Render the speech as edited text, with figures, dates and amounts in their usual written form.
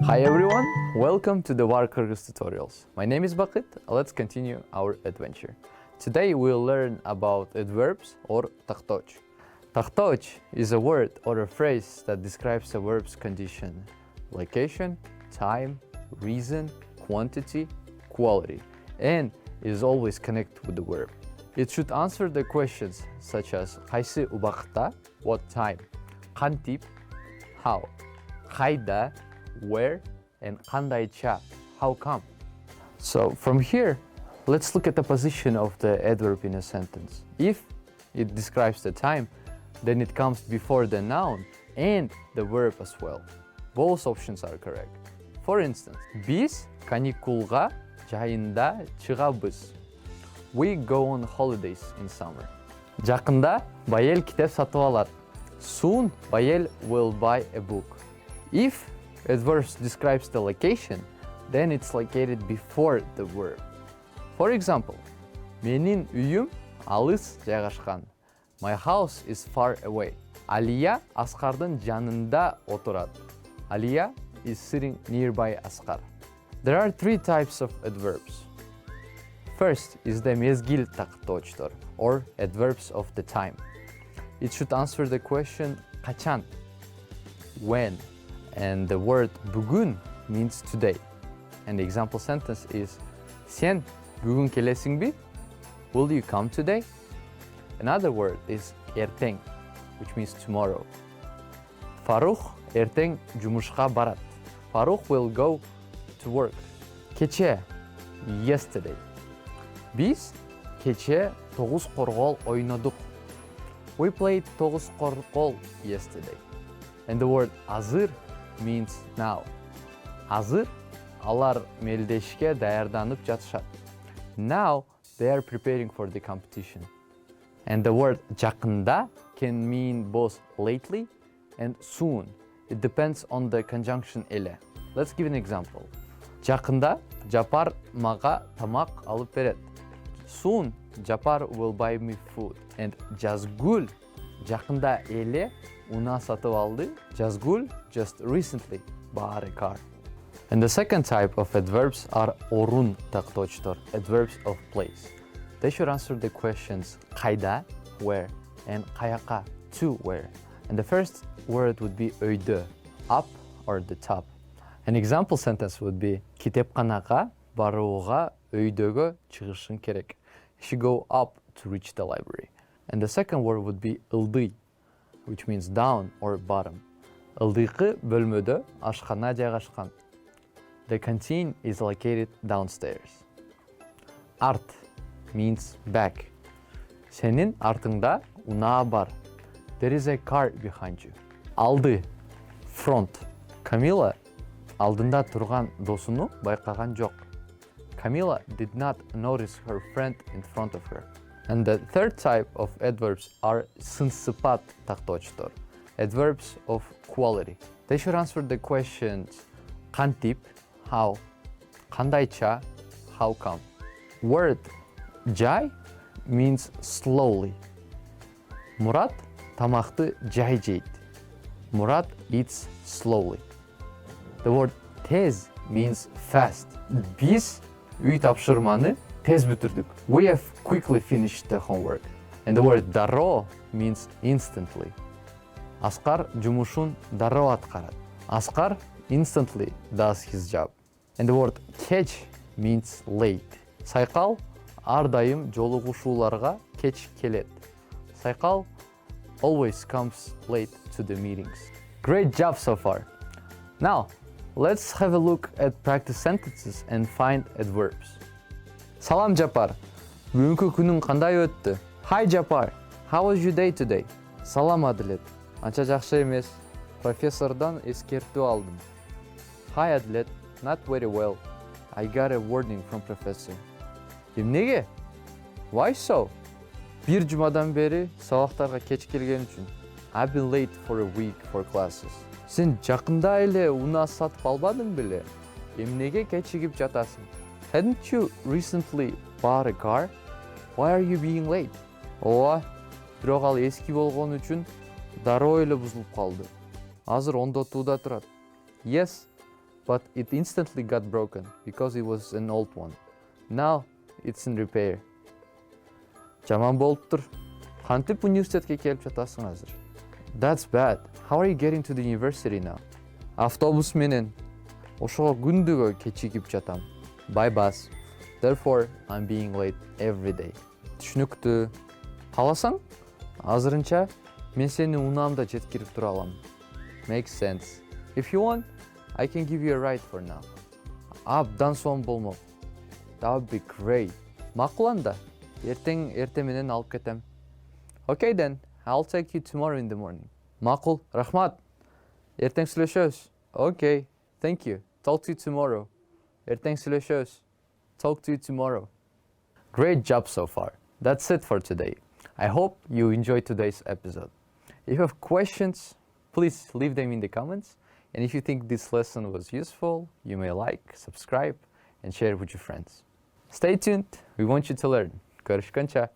Hi everyone, welcome to the WARC Kyrgyz tutorials. My name is Bakyt, let's continue our adventure. Today we'll learn about adverbs or takhtoch. Takhtoch is a word or a phrase that describes a verb's condition, location, time, reason, quantity, quality, and is always connected with the verb. It should answer the questions such as qaysi ubaqta, what time, qantip, how, qayda, where, and qandaycha, how come. So from here, let's look at the position of the adverb in a sentence. If it describes the time, then it comes before the noun and the verb as well. Both options are correct. For instance, biz каникулга жайында чыгабыз. We go on holidays in summer. Жакында Байел китеп сатып алат. Soon Байел will buy a book. If adverb describes the location, then it's located before the verb. For example, менин үйүм алыс жайгашкан. My house is far away. Алия Аскардын жанында отурат. Алия is sitting nearby Askar. There are three types of adverbs. First is the mezgil takhtochtor, or adverbs of the time. It should answer the question kachan, when, and the word бүгүн means today. And the example sentence is Sen бүгүн келесиңби? Will you come today? Another word is эртең, which means tomorrow. Фарух эртең жумушка барат. Фарух will go to work. Кече, yesterday. Biz кече тогуз коргол ойнодук. We played тогуз коргол yesterday. And the word азыр means now. Азыр алар мелдешке даярданып жатышат. Now they are preparing for the competition. And the word жакында can mean both lately and soon. It depends on the conjunction эле. Let's give an example. Жакында Жапар мага тамак алып берет. Soon Japar will buy me food. And жазгүл жакында эле унаа сатып алды. жазгүл just recently bought a car. And the second type of adverbs are орун takhtochtor, adverbs of place. They should answer the questions qayda, where, and kayaka, to where. And the first word would be өйдө, up or the top. An example sentence would be китепканага барууга өйдөгө чыгышың керек. You should go up to reach the library. And the second word would be ылдый, which means down or bottom. Ылдыйкы бөлмөдө ашкана жайгашкан. The canteen is located downstairs. Арт means back. Сенин артыңда унаа бар. There is a car behind you. Алды, front. Камила алдында турган досуну байкаган жок. Camila did not notice her friend in front of her. And the third type of adverbs are сынсыпат takhtochtor, adverbs of quality. They should answer the questions qantip, how, qandaycha, how come. Word жай means slowly. Мурат тамакты жай жейт. Мурат eats slowly. The word tez means fast. Biz үй тапшырманы тез бүтүрдүк. We have quickly finished the homework. And the word дароо means instantly. Аскар жумушун дароо аткарат. Аскар instantly does his job. And the word кеч means late. Сайкал ар дайым жолугушууларга кеч келет. Сайкал always comes late to the meetings. Great job so far. Now, let's have a look at practice sentences and find adverbs. Салам Жапар. Бүгүнкү күнүң кандай өттү? Hi Japar. How was your day today? Салам Адилет. Анча жакшы эмес. Профессордон эскертүү алдым. Hi Adlet. Not very well. I got a warning from professor. Эмнеге? Why so? Бир жумадан бери сабактарга кеч келген үчүн. I've been late for a week for classes. Сен жакында эле унаа сатып албадың беле? Эмнеге кечигип жатасың? Hadn't you recently bought a car? Why are you being late? Ооба, бирок ал эски болгон үчүн дароо эле бузулуп калды. Азыр ондотууда турат. Yes, but it instantly got broken because it was an old one. Now it's in repair. Жаман болуп тур. Кантип университетке келип жатасың азыр? That's bad. How are you getting to the university now? Автобус менен. Ошого күндүгө кечигип жатам. By bus. Therefore, I'm being late every day. Түшүнүктүү. Кааласаң, азырынча мен сени унаамда жеткирип тура алам. Makes sense. If you want, I can give you a ride for now. Абдан сонун болмок. That would be great. Макул анда. Эртең менен алып кетем. Okay then, I'll take you tomorrow in the morning. Макул, рахмат. Эртең сүйлөшөбүз. Okay, thank you. Talk to you tomorrow. Эртең сүйлөшөбүз. Talk to you tomorrow. Great job so far. That's it for today. I hope you enjoyed today's episode. If you have questions, please leave them in the comments. And if you think this lesson was useful, you may like, subscribe, and share it with your friends. Stay tuned. We want you to learn. Görüşкенче.